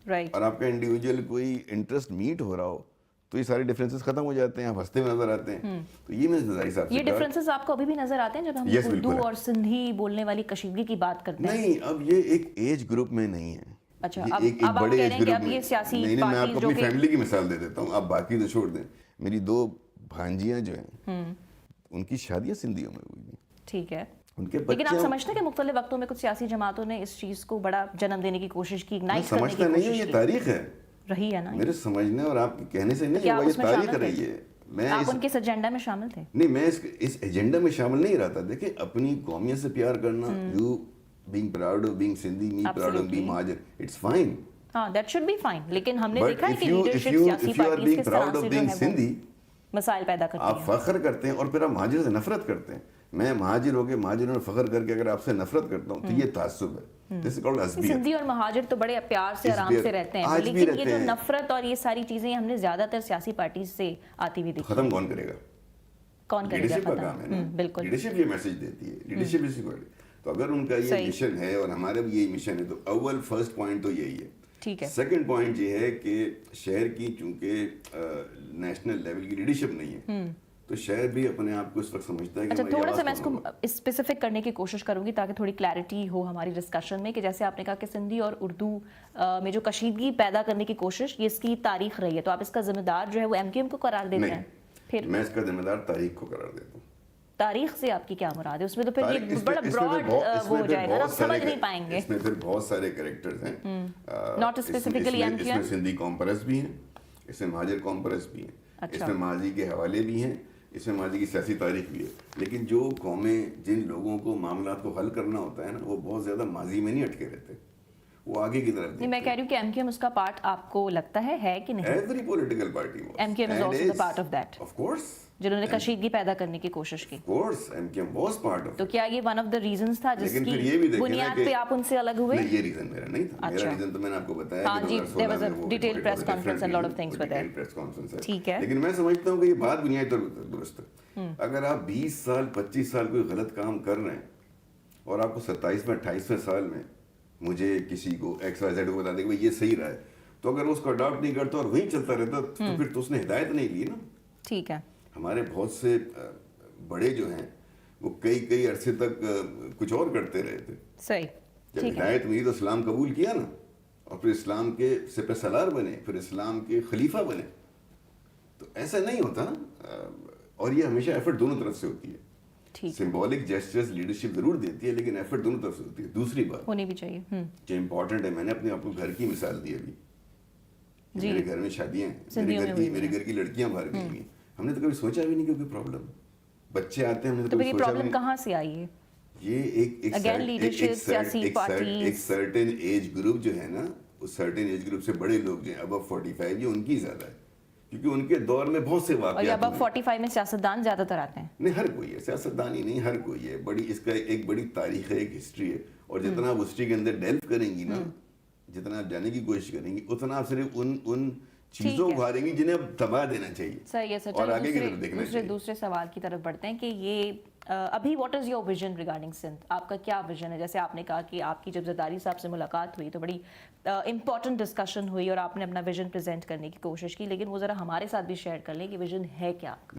Right. اور آپ کا انڈیویجول کوئی انٹرسٹ میٹ ہو رہا ہو تو یہ سارے ڈفرینسز ختم ہو جاتے ہیں, آپ ہنستے ہوئے نظر آتے ہیں. تو یہ میں زرداری صاحب سے یہ ڈفرینسز آپ کو ابھی بھی نظر آتے ہیں جب ہم اردو اور سندھی بولنے والی کشیدگی کی بات کرتے ہیں؟ نہیں, اب یہ ایک ایج گروپ میں نہیں ہے. اچھا, ایک اب آپ بڑے کہہ ایج رہے ہیں کہ گروپ اب میں یہ سیاسی نہیں. میں آپ کو پارٹیز اپنی فیملی کی مثال دے دیتا ہوں, آپ باقی تو چھوڑ دیں. میری 2 بھانجیاں جو ہیں ان کی شادیاں سندھیوں میں ہوئی ہیں. ٹھیک ہے, ان کے لیکن آپ بچے, سمجھتے ہیں کہ مختلف وقتوں میں کچھ سیاسی جماعتوں نے اس چیز کو بڑا جنم دینے کی کوشش کی, اگنائٹ کرنے کی سمجھتا نہیں ہوں, کوشش یہ کی تاریخ ہے رہی ہے نا. میرے سمجھنے اور آپ کہنے سے نہیں ہوا, یہ تاریخ رہی ہے. میں آپ ان کے اس ایجنڈا میں شامل تھے؟ نہیں, میں اس ایجنڈا میں شامل نہیں رہتا. دیکھیں, اپنی قومیت سے پیار کرنا, you being proud of being Sindhi, me proud of being Mahajan, it's fine. ہاں, that should be fine. لیکن ہم نے دیکھا ہے کہ if لیڈرشپ you سیاسی are پارٹیز being کس طرح proud سے of جو being ہے وہ Sindhi, مسائل پیدا کرتی آپ ہیں. فخر کرتے ہیں اور پھر آپ مہاجر سے نفرت کرتے ہیں. میں مہاجر ہو کے مہاجروں نے فخر کر کے اگر آپ سے نفرت کرتا ہوں تو یہ تعصب ہے. This is called عصبیت. سندھی اور مہاجر تو بڑے پیار سے آرام سے رہتے ہیں, لیکن یہ جو نفرت اور یہ ساری چیزیں ہم نے زیادہ تر سیاسی پارٹیز سے آتی ہوئی دیکھی. ختم کون کرے گا؟ کون کرے گا لیڈرشپ کا ختم؟ کام ہے نا. بالکل, لیڈرشپ یہ میسج دیتی ہے, لیڈرشپ اسی کو. تو اگر ان کا یہ مشن ہے اور ہمارا بھی یہی مشن ہے تو اول فرسٹ پوائنٹ تو یہی ہے. ٹھیک ہے. سیکنڈ پوائنٹ یہ ہے کہ شہر کی چونکہ نیشنل لیول کی لیڈرشپ نہیں ہے تو شہر بھی اپنے آپ کو اس وقت سمجھتا ہے کہ اچھا, تھوڑا سا میں اس کو اسپیسیفک کرنے کی کوشش کروں گی تاکہ تھوڑی کلیئرٹی ہو ہماری ڈسکشن میں, کہ جیسے آپ نے کہا کہ سندھی اور اردو میں جو کشیدگی پیدا کرنے کی کوشش, یہ اس کی تاریخ رہی ہے, تو آپ اس کا ذمہ دار جو ہے وہ ایم کیو ایم کو قرار دیتے ہیں؟ پھر میں اس کا ذمہ دار تاریخ کو قرار دیتا ہوں. تاریخ سے آپ کی کیا مراد ہے؟ اس میں تو پھر یہ بڑا براڈ وہ ہو جائے گا, آپ سمجھ نہیں پائیں گے. اس میں پھر بہت سارے کریکٹرز ہیں, not specifically M Q M. اس میں سندھی قوم پرست بھی ہیں, اس میں مہاجر قوم پرست بھی ہیں, اس میں ماضی کے حوالے بھی ہیں, اس میں ماضی کی سیاسی تاریخ بھی ہے. لیکن جو قومیں جن لوگوں کو معاملات کو حل کرنا ہوتا ہے نا, وہ بہت زیادہ ماضی میں نہیں اٹکے رہتے, وہ آگے کی طرف. نہیں, میں کہہ رہی ہوں کہ ایم کیو ایم اس کا پارٹ آپ کو لگتا ہے کہ نہیں؟ Every political party M Q M is also the part of that, of course, جنہوں نے کشیدگی پیدا کرنے کی کوشش کی. Of course M Q M was part of. تو کیا یہ ون آف دا ریزنز تھا جس کی بنیاد پہ آپ ان سے الگ ہوئے؟ نہیں, یہ ریزن میرا نہیں تھا. میرا ریزن تو میں نے آپ کو بتایا. ہاں جی, there was a detailed press conference and lot of things were there. ٹھیک ہے, لیکن میں سمجھتا ہوں کہ یہ بات بنیادی طور پر درست ہے. اگر آپ 20 سال 25 سال کوئی غلط کام کر رہے ہیں اور آپ کو 27ویں 28ویں سال میں مجھے کسی کو ایکس وائی زیڈ کو بتا دیں کہ یہ صحیح رہا ہے, تو اگر اس کو اڈاپٹ نہیں کرتا اور وہیں چلتا رہتا تو پھر تو اس نے ہدایت نہیں لی نا. ٹھیک ہے. ہمارے بہت سے بڑے جو ہیں وہ کئی عرصے تک کچھ اور کرتے رہے تھے. صحیح. جب ہدایت ملی تو اسلام قبول کیا نا, اور پھر اسلام کے سپہ سالار بنے, پھر اسلام کے خلیفہ بنے. تو ایسا نہیں ہوتا نا, اور یہ ہمیشہ ایفرٹ دونوں طرف سے ہوتی ہے. سمبولک جیسچرز لیڈرشپ ضرور دیتی ہے, لیکن ایفرٹ دونوں طرف سے ہوتی ہے. دوسری بات ہونی بھی چاہیے جو امپورٹنٹ ہے, میں نے اپنے آپ کو گھر کی مثال دی ابھی. میرے گھر میں شادیاں ہیں, میرے گھر کی لڑکیاں باہر گئی ہیں, ہم نے تو کبھی سوچا بھی نہیں کہ کوئی پرابلم, بچے آتے ہیں, ہم نے تو کبھی سوچا بھی نہیں. پرابلم کہاں سے آئی ہے؟ یہ ایک سرٹن ایج گروپ جو ہے نا, اس سرٹن ایج گروپ سے بڑے لوگ جو ہیں ابو 45, یہ ان کی زیادہ ہے, کیونکہ ان کے دور میں بہت سے واقعات. ابو 45 میں سیاستدان زیادہ تر آتے ہیں. نہیں, ہر کوئی ہے, سیاستدان ہی نہیں, ہر کوئی ہے. بڑی اس کا ایک بڑی تاریخ ہے, ایک ہسٹری ہے, اور جتنا آپ ہسٹری کے اندر ڈیلو کریں گی نا, جتنا آپ جانے کی کوشش کریں گی, اتنا آپ صرف ان چیزوں کو ہاریں گی جنہیں اب دبا دینا چاہیے. صحیح ہے سر. اور آگے کی طرف دیکھنا چاہیے. دوسرے سوال کی طرف بڑھتے ہیں کہ یہ ابھی what is your vision regarding Sindh? آپ کا کیا ویژن ہے؟ جیسے آپ نے کہا کہ آپ کی جب زرداری صاحب سے ملاقات ہوئی تو بڑی امپورٹنٹ ڈسکشن ہوئی اور آپ نے اپنا ویژن پریزنٹ کرنے کی کوشش کی, لیکن وہ ذرا ہمارے ساتھ بھی شیئر کر لیں کہ ویژن ہے کیا؟